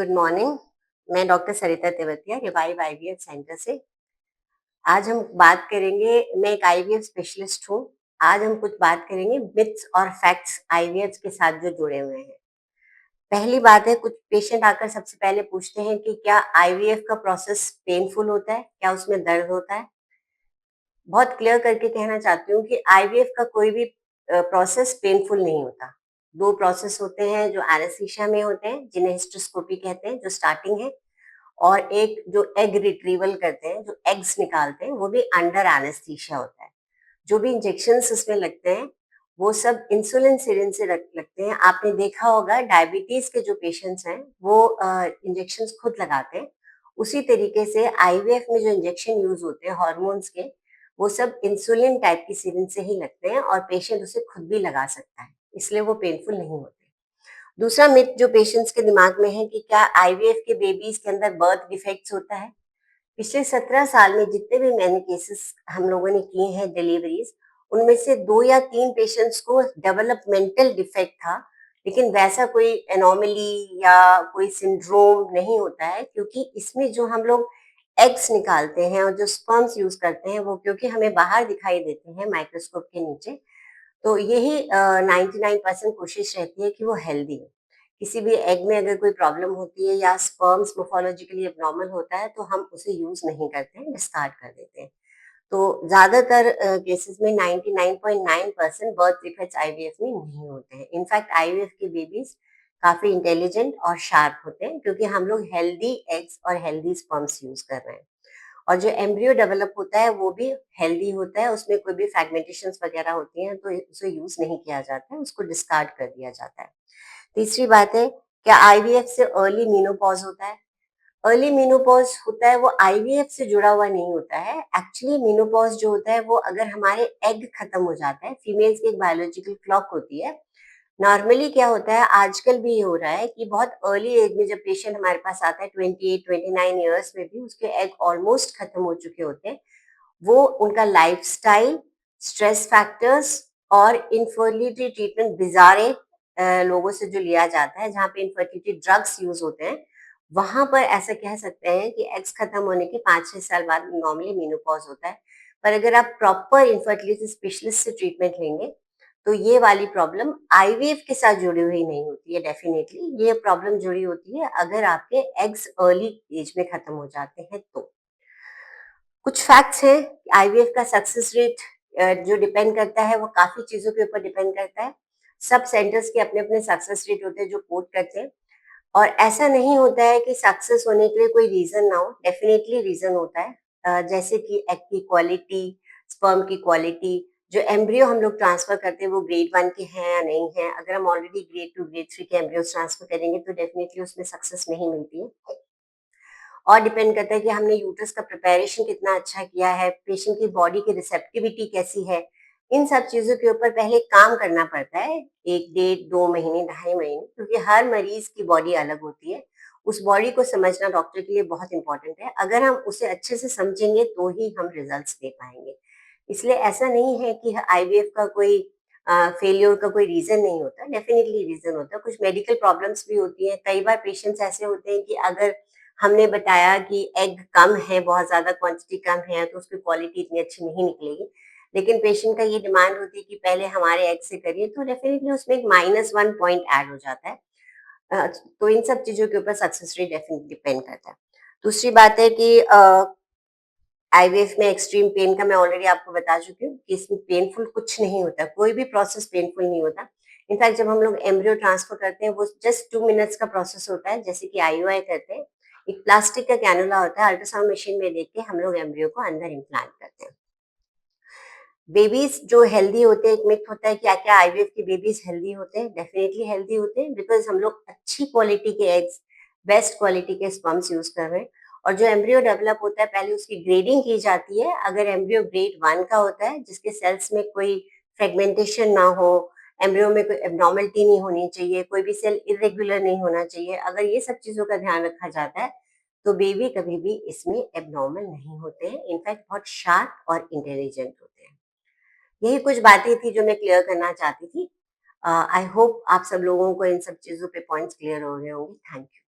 Good morning. मैं doctor सरिता Tewatia, revive IVF centre से। आज हम बात करेंगे, मैं एक आईवीएफ स्पेशलिस्ट हूँ। आज हम कुछ बात करेंगे मिथ्स और फैक्ट्स आईवीएफ के साथ जो जुड़े हुए हैं। पहली बात है, कुछ पेशेंट आकर सबसे पहले पूछते हैं कि क्या आईवीएफ का प्रोसेस पेनफुल होता है, क्या उसमें दर्द होता है। बहुत क्लियर करके कहना चाहती हूँ कि आईवीएफ का कोई भी प्रोसेस पेनफुल नहीं होता। दो प्रोसेस होते हैं जो एनेस्थीसिया में होते हैं, जिन्हें हिस्टोस्कोपी कहते हैं, जो स्टार्टिंग है, और एक जो एग रिट्रीवल करते हैं, जो एग्स निकालते हैं, वो भी अंडर एनेस्थीसिया होता है। जो भी इंजेक्शंस उसमें लगते हैं वो सब इंसुलिन सिरिंज से लगते हैं। आपने देखा होगा डायबिटीज के जो पेशेंट्स हैं वो इंजेक्शंस खुद लगाते हैं। उसी तरीके से आईवीएफ में जो इंजेक्शन यूज होते हैं हार्मोन्स के, वो सब इंसुलिन टाइप की सिरिंज से ही लगते हैं और पेशेंट उसे खुद भी लगा सकता है, इसलिए वो पेनफुल नहीं होते। दूसरा मिथ जो पेशेंट्स के दिमाग में है कि क्या आईवीएफ के बेबीज के अंदर बर्थ डिफेक्ट्स होता है। पिछले 17 साल में जितने भी मैंने केसेस हम लोगों ने किए हैं डिलीवरीज, उनमें से 2 या 3 पेशेंट्स को डेवलपमेंटल डिफेक्ट था, लेकिन वैसा कोई एनोमली या कोई सिंड्रोम नहीं होता है, क्योंकि इसमें जो हम लोग एग्स निकालते हैं और जो स्पर्म्स यूज करते हैं वो क्योंकि हमें बाहर दिखाई देते हैं माइक्रोस्कोप के नीचे, तो यही 99% कोशिश रहती है कि वो हेल्दी हो। किसी भी एग में अगर कोई प्रॉब्लम होती है या स्पर्म्स मोर्फोलॉजिकली एब्नॉर्मल होता है तो हम उसे यूज नहीं करते हैं, डिस्कार्ड कर देते हैं। तो ज्यादातर केसेस में 99.9% बर्थ डिफेक्ट्स आईवीएफ में नहीं होते हैं। इनफैक्ट आईवीएफ के बेबीज काफी इंटेलिजेंट और शार्प होते हैं, क्योंकि हम लोग हेल्दी एग्स और हेल्दी स्पर्म्स यूज कर रहे हैं। और जो एम्ब्रियो डेवलप होता है वो भी हेल्दी होता है, उसमें कोई भी फ्रैगमेंटेशंस वगैरह होती हैं तो उसे यूज नहीं किया जाता है, उसको डिस्कार्ड कर दिया जाता है। तीसरी बात है, क्या आईवीएफ से अर्ली मेनोपॉज होता है। अर्ली मेनोपॉज होता है वो आईवीएफ से जुड़ा हुआ नहीं होता है। एक्चुअली मेनोपॉज जो होता है वो अगर हमारे एग खत्म हो जाता है, फीमेल्स की एक बायोलॉजिकल क्लॉक होती है। नॉर्मली क्या होता है, आजकल भी ये हो रहा है कि बहुत अर्ली एज में जब पेशेंट हमारे पास आता है 28-29 ईयर्स में भी उसके एग ऑलमोस्ट खत्म हो चुके होते हैं। वो उनका लाइफस्टाइल, स्ट्रेस फैक्टर्स और इनफर्टिलिटी ट्रीटमेंट बिजारे लोगों से जो लिया जाता है, जहाँ पे इनफर्टिलिटी ड्रग्स यूज होते हैं, वहां पर ऐसा कह सकते हैं कि एग्स खत्म होने के 5-6 साल बाद नॉर्मली मेनोपॉज होता है। पर अगर आप प्रॉपर इनफर्टिलिटी स्पेशलिस्ट से ट्रीटमेंट लेंगे तो ये वाली प्रॉब्लम आईवीएफ के साथ जुड़ी हुई नहीं होती है। डेफिनेटली ये प्रॉब्लम जुड़ी होती है अगर आपके एग्स अर्ली एज में खत्म हो जाते हैं तो। कुछ फैक्ट्स हैं, आईवीएफ का सक्सेस रेट जो डिपेंड करता है वो काफी चीजों के ऊपर डिपेंड करता है। सब सेंटर्स के अपने अपने सक्सेस रेट होते हैं जो कोट करते हैं, और ऐसा नहीं होता है कि सक्सेस होने के लिए कोई रीजन ना हो। डेफिनेटली रीजन होता है। जैसे कि एग की क्वालिटी, स्पर्म की क्वालिटी, जो एम्ब्रियो हम लोग ट्रांसफर करते हैं वो ग्रेड 1 के हैं या नहीं है। अगर हम ऑलरेडी ग्रेड 2 ग्रेड 3 के एम्ब्रियो ट्रांसफर करेंगे तो डेफिनेटली उसमें सक्सेस नहीं मिलती है। और डिपेंड करता है कि हमने यूट्रस का प्रिपरेशन कितना अच्छा किया है, पेशेंट की बॉडी की रिसेप्टिविटी कैसी है। इन सब चीजों के ऊपर पहले काम करना पड़ता है, 1, 1.5, 2 महीने, 2.5 महीने, क्योंकि हर मरीज की बॉडी अलग होती है। उस बॉडी को समझना डॉक्टर के लिए बहुत इंपॉर्टेंट है। अगर हम उसे अच्छे से समझेंगे तो ही हम रिजल्ट्स दे पाएंगे। इसलिए ऐसा नहीं है कि आईवीएफ का कोई फेलियर का कोई रीजन नहीं होता, डेफिनेटली रीजन होता है। कुछ मेडिकल प्रॉब्लम्स भी होती हैं। कई बार पेशेंट्स ऐसे होते हैं कि अगर हमने बताया कि एग कम है, बहुत ज्यादा क्वांटिटी कम है, तो उसकी क्वालिटी इतनी अच्छी नहीं निकलेगी, लेकिन पेशेंट का ये डिमांड होती है कि पहले हमारे एग से करिए, तो डेफिनेटली उसमें एक -1 पॉइंट ऐड हो जाता है। तो इन सब चीजों के ऊपर सक्सेस रेट डेफिनेटली डिपेंड करता है। दूसरी बात है कि आईवीएफ में एक्सट्रीम पेन का मैं ऑलरेडी आपको बता चुकी हूँ कि इसमें पेनफुल कुछ नहीं होता, कोई भी प्रोसेस पेनफुल नहीं होता। इनफैक्ट जब हम लोग एम्ब्रियो ट्रांसफर करते हैं वो जस्ट 2 मिनट्स का प्रोसेस होता है, जैसे कि आईयूआई करते हैं। एक प्लास्टिक का कैनुला होता है, अल्ट्रासाउंड मशीन में देख के हम लोग एम्ब्रियो को अंदर इम्प्लांट करते हैं। बेबीज जो हेल्दी होते हैं, एक मिथ होता है कि क्या आईवीएफ के बेबीज हेल्दी होते हैं। डेफिनेटली हेल्दी होते हैं, बिकॉज हम लोग अच्छी क्वालिटी के एग्स, बेस्ट क्वालिटी के स्पर्म्स यूज कर रहे हैं। और जो एम्ब्रियो डेवलप होता है पहले उसकी ग्रेडिंग की जाती है। अगर एम्ब्रियो ग्रेड 1 का होता है, जिसके सेल्स में कोई फ्रेगमेंटेशन ना हो, एम्ब्रियो में कोई एबनॉर्मलिटी नहीं होनी चाहिए, कोई भी सेल इरेगुलर नहीं होना चाहिए, अगर ये सब चीजों का ध्यान रखा जाता है तो बेबी कभी भी इसमें एबनॉर्मल नहीं होते हैं। इनफैक्ट बहुत शार्प और इंटेलिजेंट होते हैं। यही कुछ बातें थी जो मैं क्लियर करना चाहती थी। आई होप आप सब लोगों को इन सब चीजों पे पॉइंट्स क्लियर हो गए होंगे। Thank you.